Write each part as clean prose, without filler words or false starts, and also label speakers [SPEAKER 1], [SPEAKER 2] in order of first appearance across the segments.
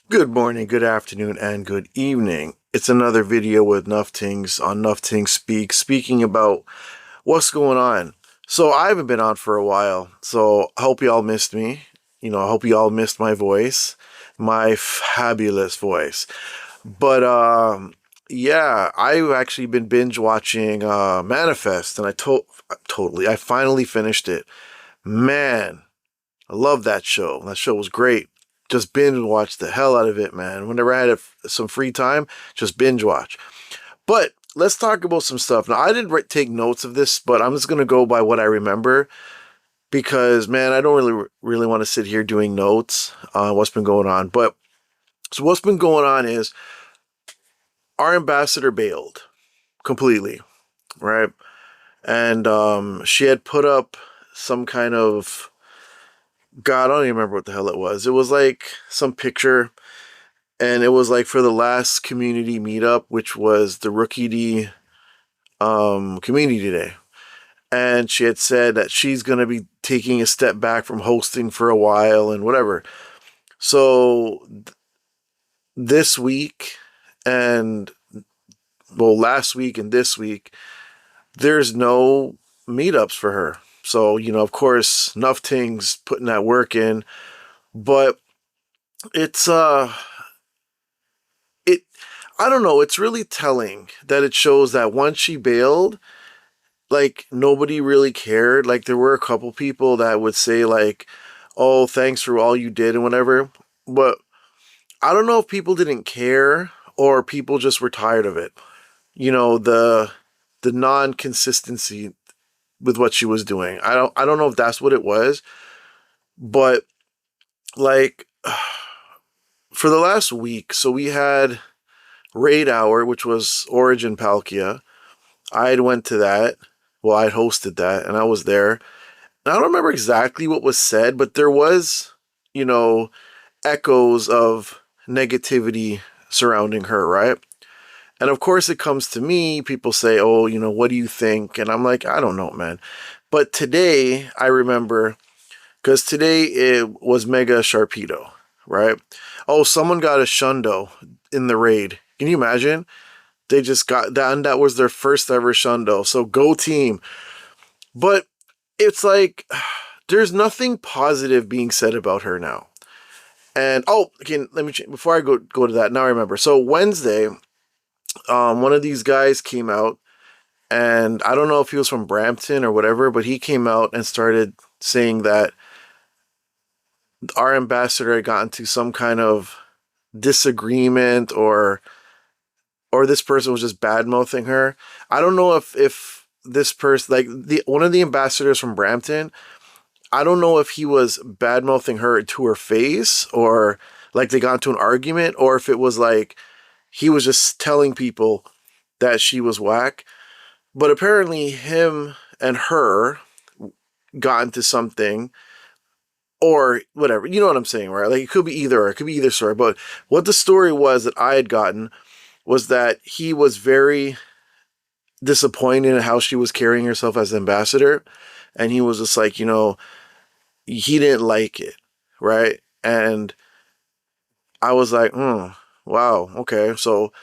[SPEAKER 1] Good morning, good afternoon, and good evening. It's another video with Nufftingz on Nufftingz Speaks, speaking about what's going on. So I haven't been on for a while, so I hope y'all missed me. I hope y'all missed my voice, my fabulous voice. But yeah, I've actually been binge watching Manifest, and I finally finished it. Man, I love that show. That show was great. Just binge watch the hell out of it, man. Whenever I had some free time, just binge watch. But let's talk about some stuff. Now, I didn't take notes of this, but I'm just gonna go by what I remember because, man, I don't really want to sit here doing notes on what's been going on. But so what's been going on is our ambassador bailed completely, right? And she had put up some kind of God, I don't even remember what the hell it was. It was like some picture, and it was like for the last community meetup, which was the Rookie D community day. And she had said that she's gonna be taking a step back from hosting for a while and whatever. So this week and last week and this week, there's no meetups for her. So, of course, Nufftingz putting that work in, but it's it I don't know, it's really telling that it shows that once she bailed, like nobody really cared. Like there were a couple people that would say like, "Oh, thanks for all you did" and whatever. But I don't know if people didn't care or people just were tired of it. The non-consistency with what she was doing. I don't know if that's what it was, but like for the last week, so we had Raid Hour, which was Origin Palkia. I had went to that. Well, I'd hosted that, and I was there. And I don't remember exactly what was said, but there was, you know, echoes of negativity surrounding her, right? And of course, it comes to me. People say, "Oh, what do you think?" And I'm like, "I don't know, man." But today, I remember because today it was Mega Sharpedo, right? Oh, someone got a Shundo in the raid. Can you imagine? They just got that, and that was their first ever Shundo. So go team. But it's like there's nothing positive being said about her now. And again, let me before I go to that. Now I remember. So Wednesday, one of these guys came out, and I don't know if he was from Brampton or whatever, but he came out and started saying that our ambassador had gotten to some kind of disagreement or this person was just bad mouthing her. I don't know if this person, like the one of the ambassadors from Brampton, I don't know if he was bad mouthing her to her face or like they got into an argument or if it was like he was just telling people that she was whack. But apparently him and her got into something or whatever. You know what I'm saying, right? Like it could be either or it could be either story. But what the story was that I had gotten was that he was very disappointed in how she was carrying herself as ambassador. And he was just like, he didn't like it. Right. And I was like, wow, okay. So,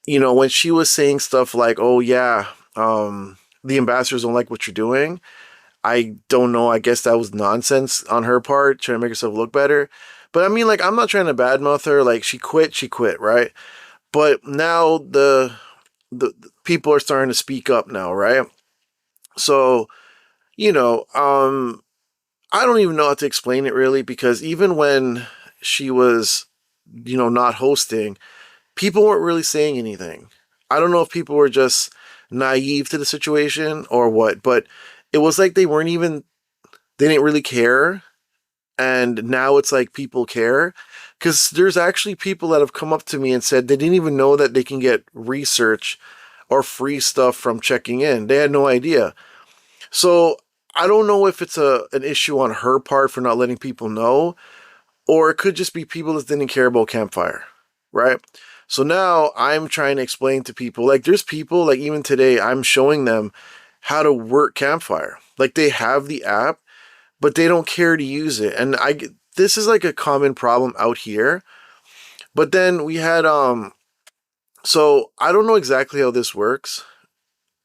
[SPEAKER 1] when she was saying stuff like, oh, yeah, the ambassadors don't like what you're doing, I don't know. I guess that was nonsense on her part, trying to make herself look better. But I mean, like, I'm not trying to badmouth her. Like, she quit, right? But now the people are starting to speak up now, right? So, I don't even know how to explain it really because even when she was, not hosting, people weren't really saying anything. I don't know if people were just naive to the situation or what, but it was like they didn't really care. And now it's like people care because there's actually people that have come up to me and said they didn't even know that they can get research or free stuff from checking in. They had no idea. So I don't know if it's an issue on her part for not letting people know, or it could just be people that didn't care about Campfire, right? So now I'm trying to explain to people, like there's people, like even today, I'm showing them how to work Campfire. Like they have the app, but they don't care to use it. And this is like a common problem out here. But then we had so I don't know exactly how this works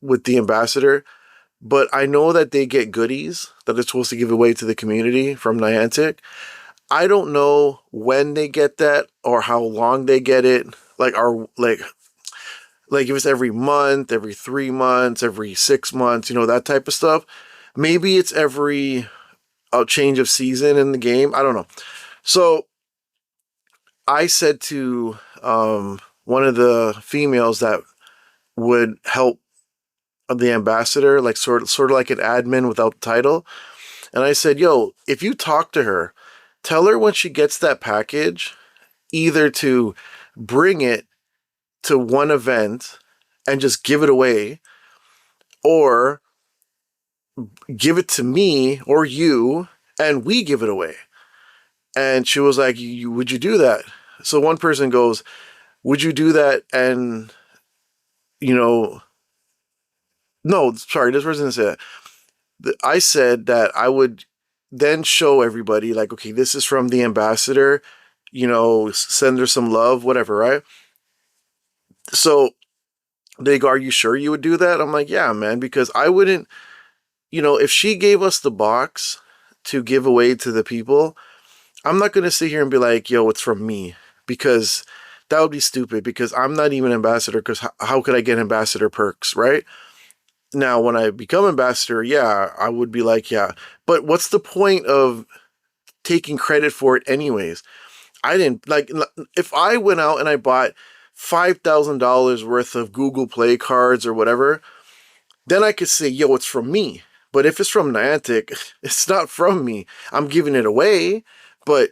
[SPEAKER 1] with the ambassador, but I know that they get goodies that they're supposed to give away to the community from Niantic. I don't know when they get that or how long they get it. Like are like if it's every month, every 3 months, every 6 months, that type of stuff. Maybe it's every change of season in the game. I don't know. So I said to one of the females that would help the ambassador, like sort of like an admin without the title, and I said, "Yo, if you talk to her, tell her when she gets that package, either to bring it to one event and just give it away, or give it to me or you and we give it away." And she was like, would you do that? So one person goes, would you do that? And, no, sorry, this person said that. I said that I would then show everybody, like, okay, this is from the ambassador, send her some love, whatever, right? So they go, are you sure you would do that? I'm like, yeah, man, because I wouldn't, if she gave us the box to give away to the people, I'm not going to sit here and be like, yo, it's from me, because that would be stupid, because I'm not even ambassador, because how could I get ambassador perks, right? Now, when I become ambassador, yeah, I would be like, yeah, but what's the point of taking credit for it anyways? I didn't, like, if I went out and I bought $5,000 worth of Google Play cards or whatever, then I could say, yo, it's from me. But if it's from Niantic, it's not from me. I'm giving it away, but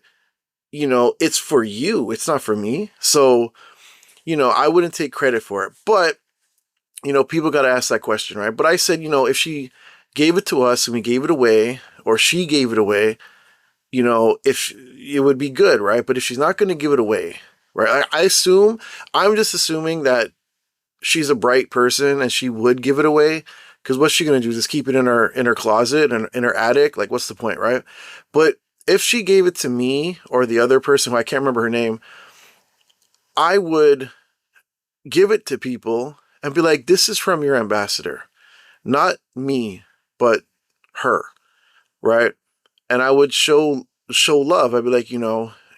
[SPEAKER 1] it's for you. It's not for me. So, I wouldn't take credit for it. But, people got to ask that question, right? But I said, if she gave it to us and we gave it away, or she gave it away, if it would be good, right? But if she's not going to give it away, right? I'm just assuming that she's a bright person and she would give it away. Because what's she going to do? Just keep it in her closet and in her attic? Like, what's the point, right? But if she gave it to me or the other person, who I can't remember her name, I would give it to people and be like, this is from your ambassador. Not me, but her, right? And I would show love. I'd be like,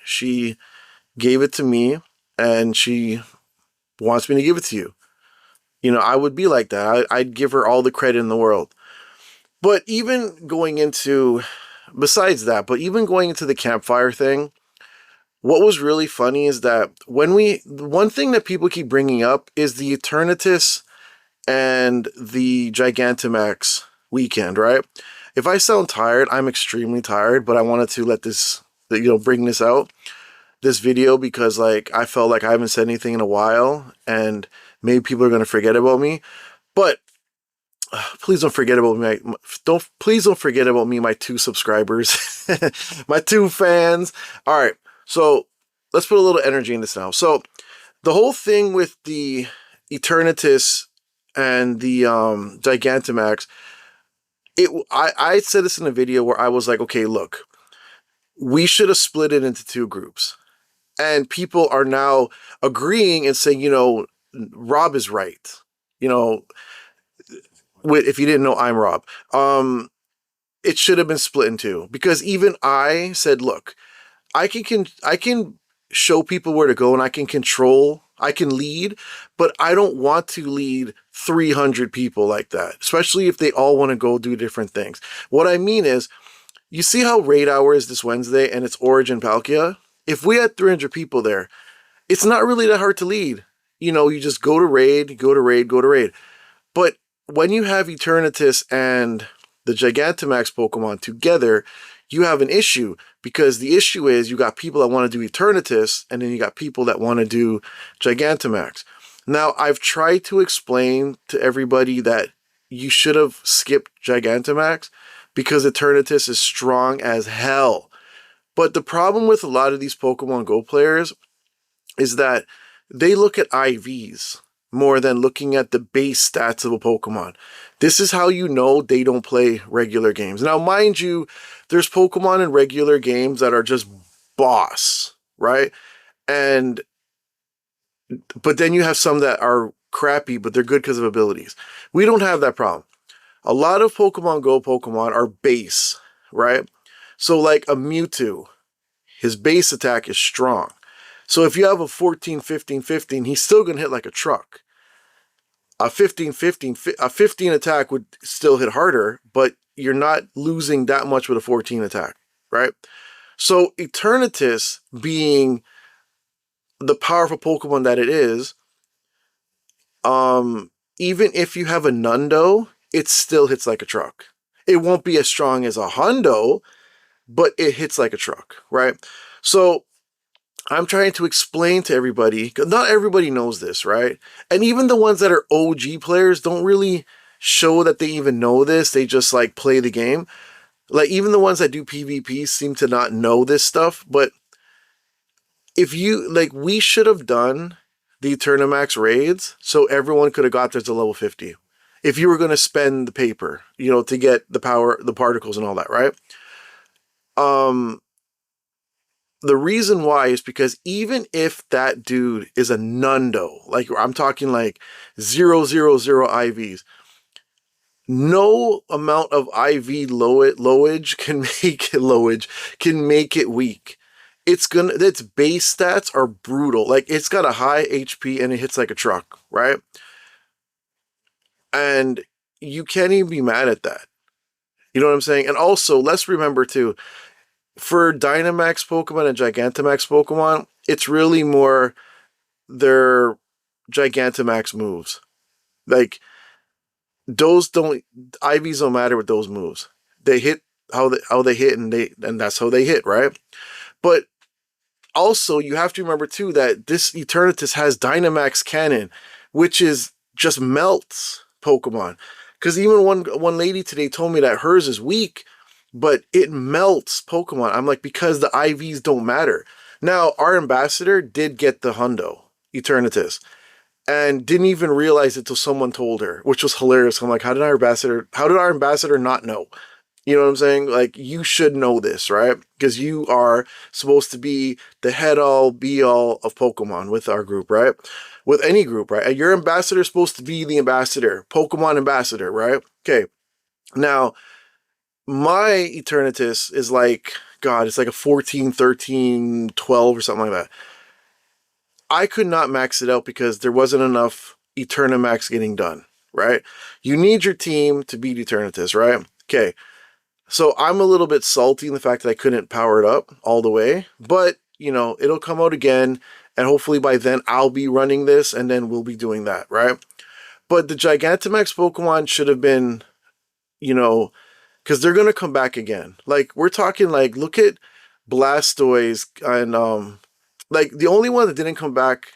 [SPEAKER 1] she gave it to me and she wants me to give it to you. I would be like that. I'd give her all the credit in the world. But even going into, besides that, but even going into the campfire thing, what was really funny is that one thing that people keep bringing up is the Eternatus and the Gigantamax weekend, right? If I sound tired, I'm extremely tired, but I wanted to let this, bring this out, this video, because like I felt like I haven't said anything in a while and maybe people are going to forget about me. But please don't forget about me. Please don't forget about me, my 2 subscribers, my 2 fans. All right, so let's put a little energy in this now. So the whole thing with the Eternitus and the Gigantamax, I said this in a video where I was like, okay, look, we should have split it into 2 groups. And people are now agreeing and saying, Rob is right. If you didn't know, I'm Rob. It should have been split in 2, because even I said, look, I can show people where to go and I can lead, but I don't want to lead 300 people like that, especially if they all want to go do different things. What I mean is, you see how raid hour is this Wednesday and it's Origin Palkia? If we had 300 people there, it's not really that hard to lead. You just go to raid, go to raid, go to raid. But when you have Eternatus and the Gigantamax Pokemon together, you have an issue, because the issue is you got people that want to do Eternatus and then you got people that want to do Gigantamax. Now, I've tried to explain to everybody that you should have skipped Gigantamax because Eternatus is strong as hell. But the problem with a lot of these Pokemon Go players is that they look at IVs more than looking at the base stats of a Pokemon. This is how you know they don't play regular games. Now, mind you, there's Pokemon in regular games that are just boss, right? And But then you have some that are crappy, but they're good because of abilities. We don't have that problem. A lot of Pokemon Go Pokemon are base, right? So like a Mewtwo, his base attack is strong. So if you have a 14, 15, 15, he's still going to hit like a truck. A 15, 15, a 15 attack would still hit harder, but you're not losing that much with a 14 attack, right? So Eternatus, being the powerful Pokemon that it is, even if you have a Nundo, it still hits like a truck. It won't be as strong as a Hundo, but it hits like a truck, right? So I'm trying to explain to everybody, because not everybody knows this, right? And even the ones that are OG players don't really show that they even know this. They just like play the game. Like even the ones that do PvP seem to not know this stuff. But if you, like, we should have done the Eternimax raids so everyone could have got there to level 50. If you were going to spend the paper, you know, to get the power, the particles and all that, right? The reason why is because even if that dude is a Nundo, like I'm talking like 000 IVs, no amount of IV lowage can make it weak. Its base stats are brutal. Like it's got a high HP and it hits like a truck, right? And you can't even be mad at that. You know what I'm saying? And also, let's remember too, for Dynamax Pokemon and Gigantamax Pokemon, it's really more their Gigantamax moves. Like, those don't, IVs don't matter with those moves. They hit how they hit, and that's how they hit, right? But also, you have to remember too that this Eternatus has Dynamax Cannon, which is just melts Pokemon. Because even one lady today told me that hers is weak, but it melts Pokemon. I'm like, because the IVs don't matter. Now, our ambassador did get the Hundo, Eternatus, and didn't even realize it till someone told her, which was hilarious. I'm like, how did our ambassador not know? You know what I'm saying? Like, you should know this, right? Because you are supposed to be the head all be all of Pokemon with our group, right? With any group, right? And your ambassador is supposed to be the ambassador, Pokemon ambassador, right? Okay. Now, my Eternatus is like, God, it's like a 14, 13, 12 or something like that. I could not max it out because there wasn't enough Eternamax getting done, right? You need your team to beat Eternatus, right? Okay. So I'm a little bit salty in the fact that I couldn't power it up all the way, but you know, it'll come out again, and hopefully by then I'll be running this and then we'll be doing that, right? But the Gigantamax Pokemon should have been, you know, because they're gonna come back again. Like, we're talking, like, look at Blastoise and like the only one that didn't come back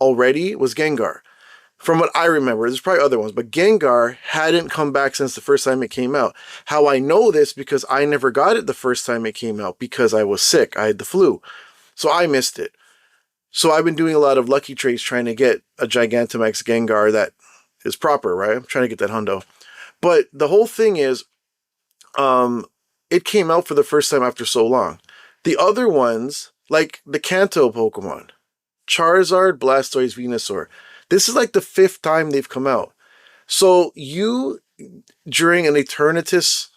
[SPEAKER 1] already was Gengar. From what I remember, there's probably other ones, but Gengar hadn't come back since the first time it came out. How I know this, because I never got it the first time it came out because I was sick. I had the flu. So I missed it. So I've been doing a lot of lucky trades trying to get a Gigantamax Gengar that is proper, right? I'm trying to get that Hundo. But the whole thing is, it came out for the first time after so long. The other ones, like the Kanto Pokemon, Charizard, Blastoise, Venusaur, this is like the 5th time they've come out. So you, during an Eternatus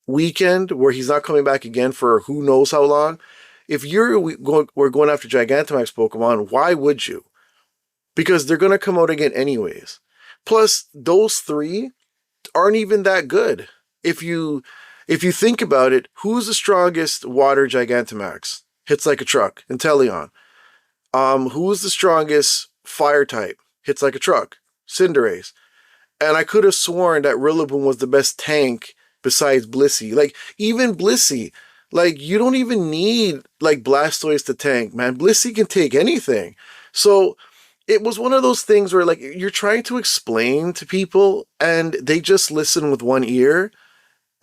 [SPEAKER 1] weekend where he's not coming back again for who knows how long, if we're going after Gigantamax Pokemon, why would you? Because they're going to come out again anyways. Plus, those 3 aren't even that good. If you think about it, who's the strongest water Gigantamax? Hits like a truck. Inteleon. Who's the strongest fire type? Hits like a truck. Cinderace. And I could have sworn that Rillaboom was the best tank besides Blissey. Like, even Blissey, like, you don't even need, like, Blastoise to tank, man. Blissey can take anything. So it was one of those things where, like, you're trying to explain to people and they just listen with one ear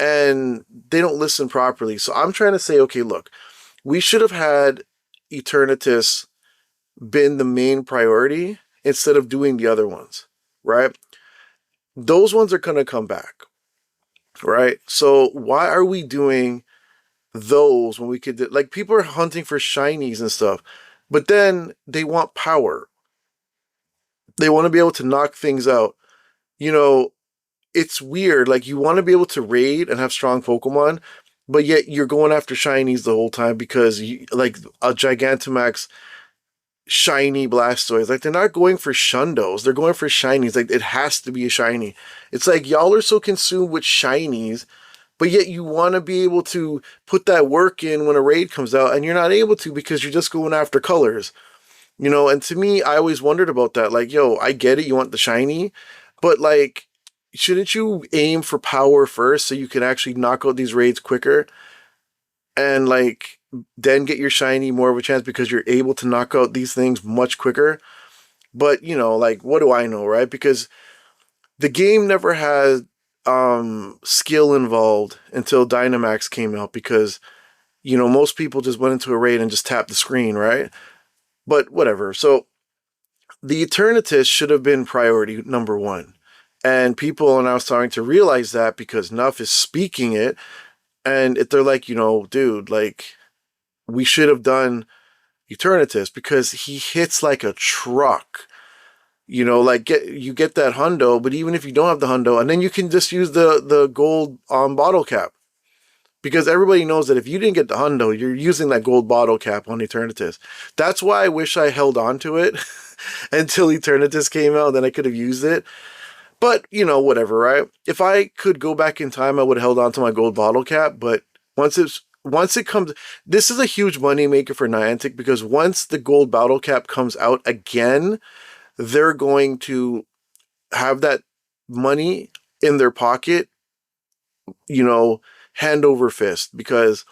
[SPEAKER 1] and they don't listen properly. So I'm trying to say, okay, look, we should have had Eternatus been the main priority instead of doing the other ones, right? Those ones are going to come back, right? So why are we doing those when we could, like, people are hunting for shinies and stuff, but then they want power. They want to be able to knock things out. You know, it's weird. Like, you want to be able to raid and have strong Pokemon, but yet you're going after shinies the whole time because you like a Gigantamax shiny Blastoise. Like, they're not going for Shundos. They're going for shinies. Like, it has to be a shiny. It's like y'all are so consumed with shinies, but yet you want to be able to put that work in when a raid comes out, and you're not able to because you're just going after colors. You know, and to me, I always wondered about that. Like, yo, I get it, you want the shiny, but like, shouldn't you aim for power first so you can actually knock out these raids quicker? And like, then get your shiny more of a chance because you're able to knock out these things much quicker. But, you know, like, what do I know, right? Because the game never had skill involved until Dynamax came out because, you know, most people just went into a raid and just tapped the screen, right? But whatever. So the Eternatus should have been priority number one. And people are now starting to realize that because Nuff is speaking it. And they're like, you know, dude, like, we should have done Eternatus because he hits like a truck. You know, like, you get that hundo, but even if you don't have the hundo, and then you can just use the gold bottle cap. Because everybody knows that if you didn't get the hundo, you're using that gold bottle cap on Eternatus. That's why I wish I held on to it until Eternatus came out, then I could have used it. But, you know, whatever, right? If I could go back in time, I would have held on to my gold bottle cap. But once it comes, this is a huge money maker for Niantic because once the gold bottle cap comes out again, they're going to have that money in their pocket, you know, hand over fist, because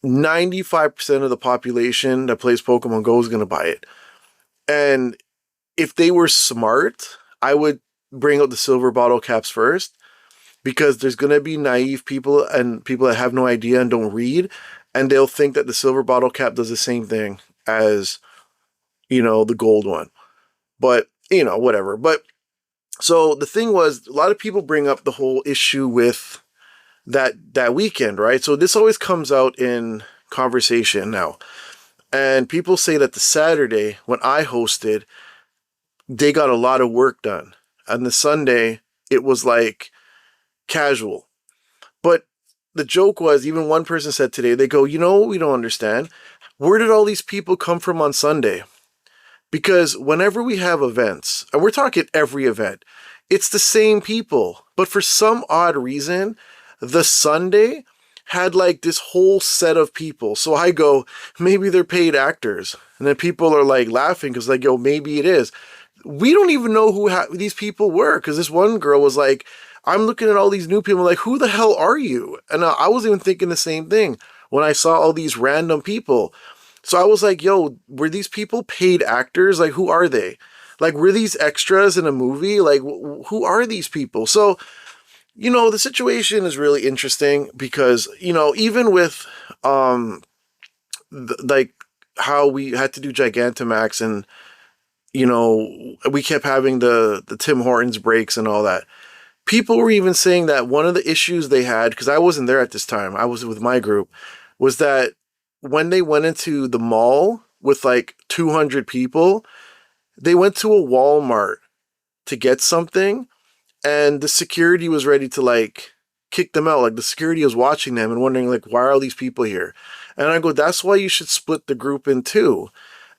[SPEAKER 1] 95% of the population that plays Pokemon Go is going to buy it. And if they were smart, I would bring out the silver bottle caps first, because there's going to be naive people and people that have no idea and don't read, and they'll think that the silver bottle cap does the same thing as, you know, the gold one. But, you know, whatever. But so the thing was, a lot of people bring up the whole issue with that weekend, right? So this always comes out in conversation now. And people say that the Saturday when I hosted, they got a lot of work done. And the Sunday, it was like casual. But the joke was, even one person said today, they go, you know what we don't understand? Where did all these people come from on Sunday? Because whenever we have events, and we're talking every event, it's the same people. But for some odd reason, the Sunday had like this whole set of people. So I go, maybe they're paid actors. And then people are like laughing because like, yo, maybe it is. We don't even know who these people were, because this one girl was like, I'm looking at all these new people, like, who the hell are you? And I was even thinking the same thing when I saw all these random people. So I was like, yo, were these people paid actors? Like, who are they? Like, were these extras in a movie? Like, who are these people? So, you know, the situation is really interesting because, you know, even with, like, how we had to do Gigantamax and, you know, we kept having the Tim Hortons breaks and all that. People were even saying that one of the issues they had, because I wasn't there at this time, I was with my group, was that when they went into the mall with like 200 people, they went to a Walmart to get something, and the security was ready to like kick them out. Like, the security was watching them and wondering like, why are all these people here? And I go, that's why you should split the group in two.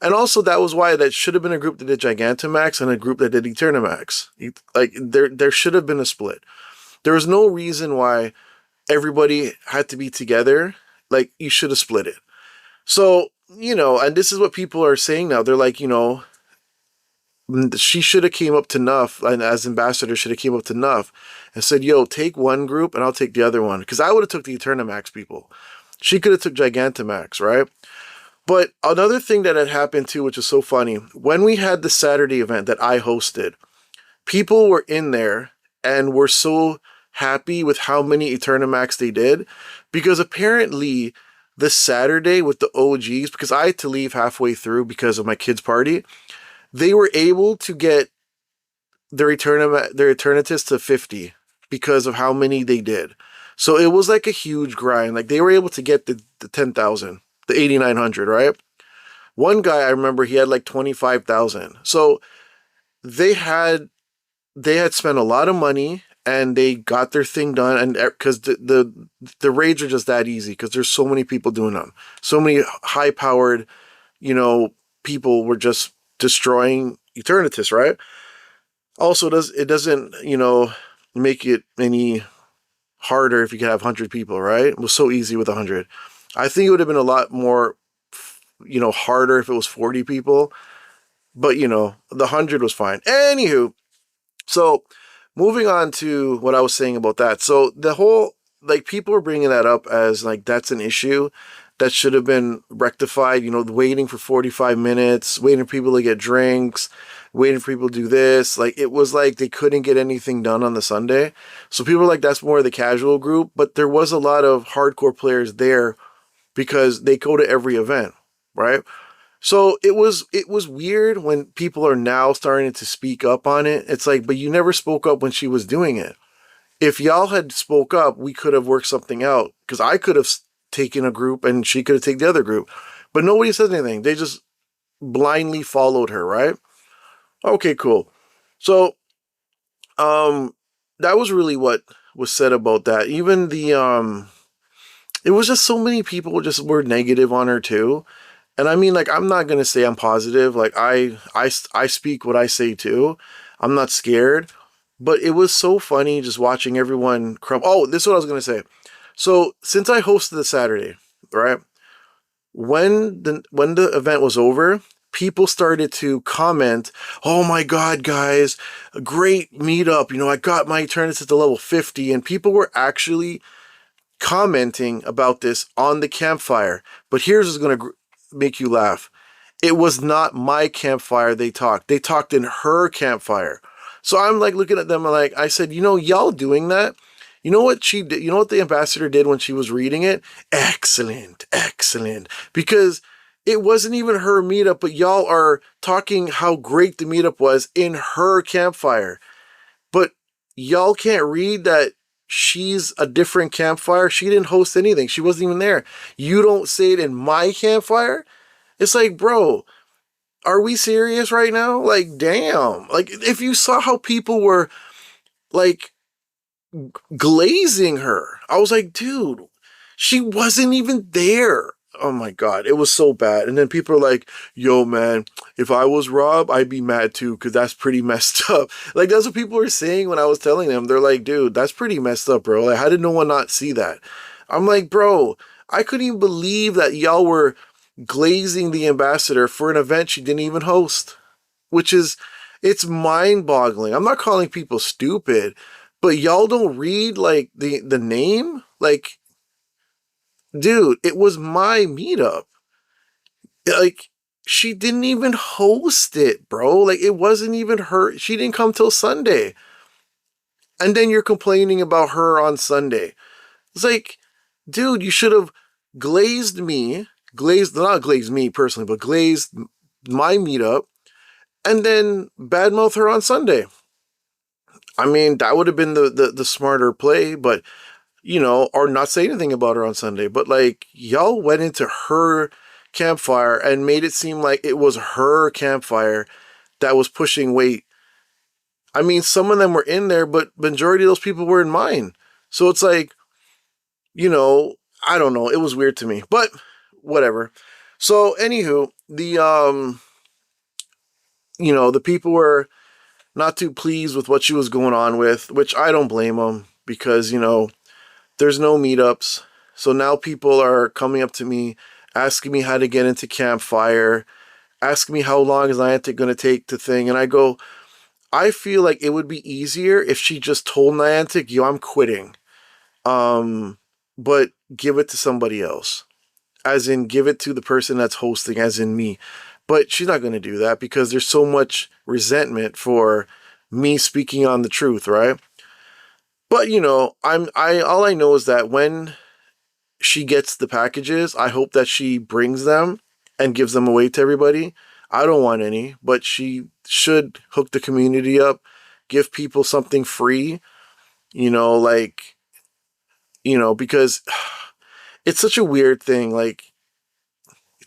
[SPEAKER 1] And also, that was why that should have been a group that did Gigantamax and a group that did Eternamax. Like, there should have been a split. There was no reason why everybody had to be together. Like, you should have split it. So, you know, and this is what people are saying now. They're like, you know, she should have came up to Nuff, and as ambassador should have came up to Nuff and said, yo, take one group and I'll take the other one. Because I would have took the Eternamax people. She could have took Gigantamax, right? But another thing that had happened too, which is so funny, when we had the Saturday event that I hosted, people were in there and were so happy with how many Eternamax they did, because apparently the Saturday with the OGs, because I had to leave halfway through because of my kids' party, they were able to get their Eternitus to 50 because of how many they did. So it was like a huge grind. Like, they were able to get the 10,000. The 8,900, right? One guy, I remember, he had like 25,000. So they had spent a lot of money and they got their thing done, and because the raids are just that easy because there's so many people doing them, so many high powered, you know, people were just destroying Eternatus, right? Also, it doesn't, you know, make it any harder if you could have 100 people, right? It was so easy with 100. I think it would have been a lot more, you know, harder if it was 40 people, but you know, the 100 was fine. Anywho, so moving on to what I was saying about that. So the whole, like, people are bringing that up as like that's an issue that should have been rectified. You know, waiting for 45 minutes, waiting for people to get drinks, waiting for people to do this. Like, it was like they couldn't get anything done on the Sunday. So people are like, that's more of the casual group. But there was a lot of hardcore players there because they go to every event, right? So it was weird when people are now starting to speak up on it. It's like, but you never spoke up when she was doing it. If y'all had spoke up, we could have worked something out. Because I could have taken a group and she could have taken the other group. But nobody said anything. They just blindly followed her, right? Okay, cool. So that was really what was said about that. Even it was just so many people just were negative on her too. And I mean, like, I'm not gonna say I'm positive. Like, I speak what I say too. I'm not scared. But it was so funny just watching everyone crumble. Oh, this is what I was gonna say. So since I hosted the Saturday, right? When the event was over, people started to comment, "Oh my God, guys, a great meetup! You know, I got my Eternitus to level 50," and people were actually commenting about this on the campfire. But here's what's gonna make you laugh. It was not my campfire they talked. They talked in her campfire. So I'm like looking at them and like, I said, you know, y'all doing that? You know what she did? You know what the ambassador did when she was reading it? Excellent, excellent. Because it wasn't even her meetup, but y'all are talking how great the meetup was in her campfire. But y'all can't read that she's a different campfire. She didn't host anything. She wasn't even there. You don't say it in my campfire? It's like, bro, are we serious right now? Like, damn. Like, if you saw how people were, like, glazing her, I was like, dude, she wasn't even there. Oh my God, it was so bad. And then people are like, yo, man, if I was Rob, I'd be mad too, because that's pretty messed up. Like, that's what people were saying when I was telling them. They're like, dude, that's pretty messed up, bro. Like, how did no one not see that? I'm like, bro, I couldn't even believe that y'all were glazing the ambassador for an event she didn't even host, which is, it's mind boggling. I'm not calling people stupid, but y'all don't read like the name. Like, dude, it was my meetup. Like, she didn't even host it, bro. Like, it wasn't even her. She didn't come till Sunday. And then you're complaining about her on Sunday. It's like, dude, you should have glazed me, not glazed me personally, but glazed my meetup, and then badmouth her on Sunday. I mean, that would have been the smarter play, but, you know, or not say anything about her on Sunday. But, like, y'all went into her campfire and made it seem like it was her campfire that was pushing weight. I mean, some of them were in there, but majority of those people were in mine. So it's like, you know, I don't know. It was weird to me, but whatever. So anywho, you know, the people were not too pleased with what she was going on with, which I don't blame them because, you know, there's no meetups. So now people are coming up to me, asking me how to get into Campfire, asking me how long is Niantic going to take to thing. And I go, I feel like it would be easier if she just told Niantic, yo, I'm quitting. But give it to somebody else. As in, give it to the person that's hosting, as in me. But she's not going to do that because there's so much resentment for me speaking on the truth, right? But, you know, all I know is that when she gets the packages, I hope that she brings them and gives them away to everybody. I don't want any, but she should hook the community up, give people something free, you know, like, you know, because it's such a weird thing. Like,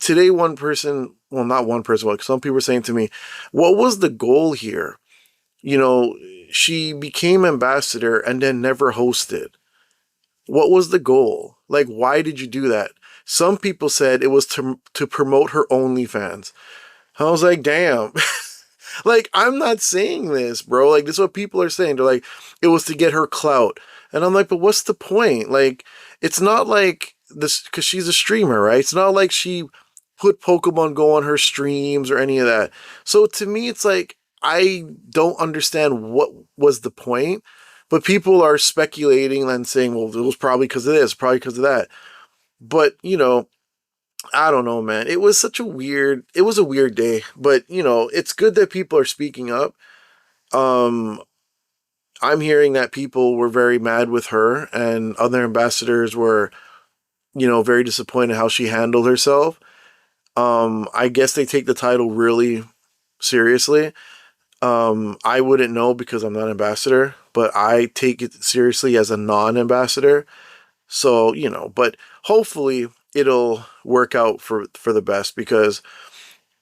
[SPEAKER 1] today, one person, well, not one person, but some people were saying to me, what was the goal here? you know, she became ambassador and then never hosted. What was the goal? Like, why did you do that? Some people said it was to promote her OnlyFans. I was like, damn. Like, I'm not saying this, bro. Like, this is what people are saying. They're like, it was to get her clout. And I'm like, but what's the point? Like, it's not like this, because she's a streamer, right? It's not like she put Pokemon Go on her streams or any of that. So to me, it's like, I don't understand what was the point. But people are speculating and saying, well, it was probably because of this, probably because of that. But, you know, I don't know, man. It was a weird day. But, you know, it's good that people are speaking up. Um, I'm hearing that people were very mad with her and other ambassadors were, you know, very disappointed how she handled herself. I guess they take the title really seriously. I wouldn't know because I'm not ambassador, but I take it seriously as a non-ambassador. So, you know, but hopefully it'll work out for the best because,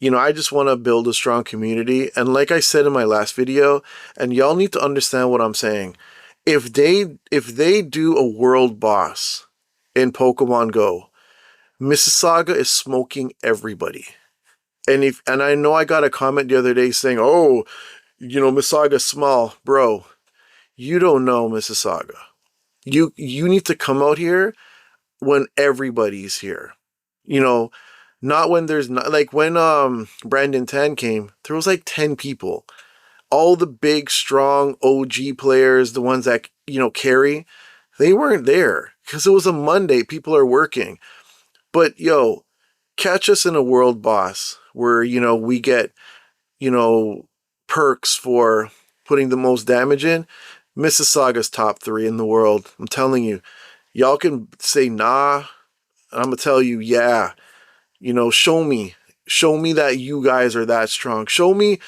[SPEAKER 1] you know, I just want to build a strong community. And like I said in my last video, and y'all need to understand what I'm saying. If they do a world boss in Pokemon Go, Mississauga is smoking everybody. And I know I got a comment the other day saying, "Oh, you know, Mississauga's small, bro. You don't know Mississauga. You need to come out here when everybody's here. You know, not when there's not, like when Brandon Tan came, there was like 10 people. All the big strong OG players, the ones that, you know, carry, they weren't there because it was a Monday, people are working. But yo, catch us in a world boss where, you know, we get, you know, perks for putting the most damage in. Mississauga's top 3 in the world. I'm telling you, y'all can say nah. I'm gonna tell you, yeah. You know, show me that you guys are that strong. Show me,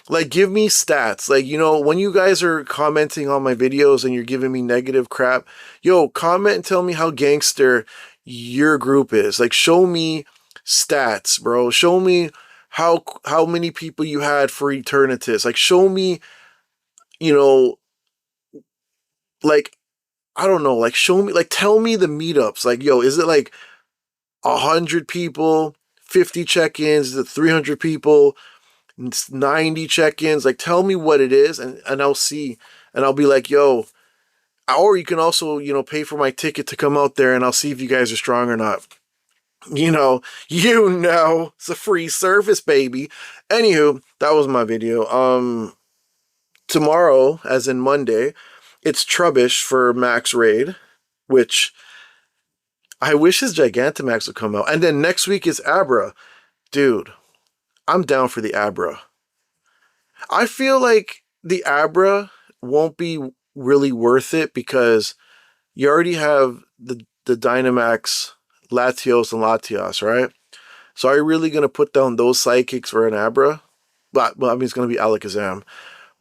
[SPEAKER 1] like, give me stats. Like, you know, when you guys are commenting on my videos and you're giving me negative crap, yo, comment and tell me how gangster your group is. Like, show me stats, bro. Show me how many people you had for Eternitus. Like, show me, you know, like, I don't know, like, show me, like, tell me the meetups. Like, yo, is it like 100 people, 50 check-ins, is it 300 people, 90 check-ins? Like, tell me what it is, and I'll see, and I'll be like, yo, or you can also, you know, pay for my ticket to come out there, and I'll see if you guys are strong or not. You know, it's a free service, baby. Anywho, that was my video. Tomorrow, as in Monday, it's Trubbish for Max Raid, which I wish his Gigantamax would come out. And then next week is Abra. Dude, I'm down for the Abra. I feel like the Abra won't be really worth it because you already have the Dynamax, Latios, and Latias, right? So are you really going to put down those psychics for an Abra? Well, I mean, it's going to be Alakazam.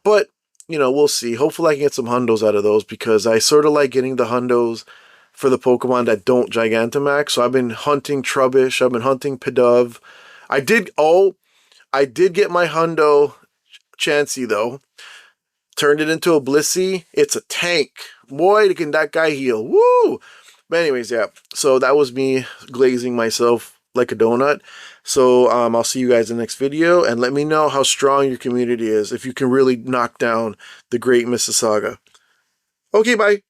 [SPEAKER 1] But, you know, we'll see. Hopefully I can get some hundos out of those because I sort of like getting the hundos for the Pokemon that don't Gigantamax. So I've been hunting Trubbish. I've been hunting Pidove. I did get my hundo Chansey, though. Turned it into a Blissey. It's a tank. Boy, can that guy heal. Woo! But anyways, yeah. So that was me glazing myself like a donut. So I'll see you guys in the next video. And let me know how strong your community is. If you can really knock down the great Mississauga. Okay, bye.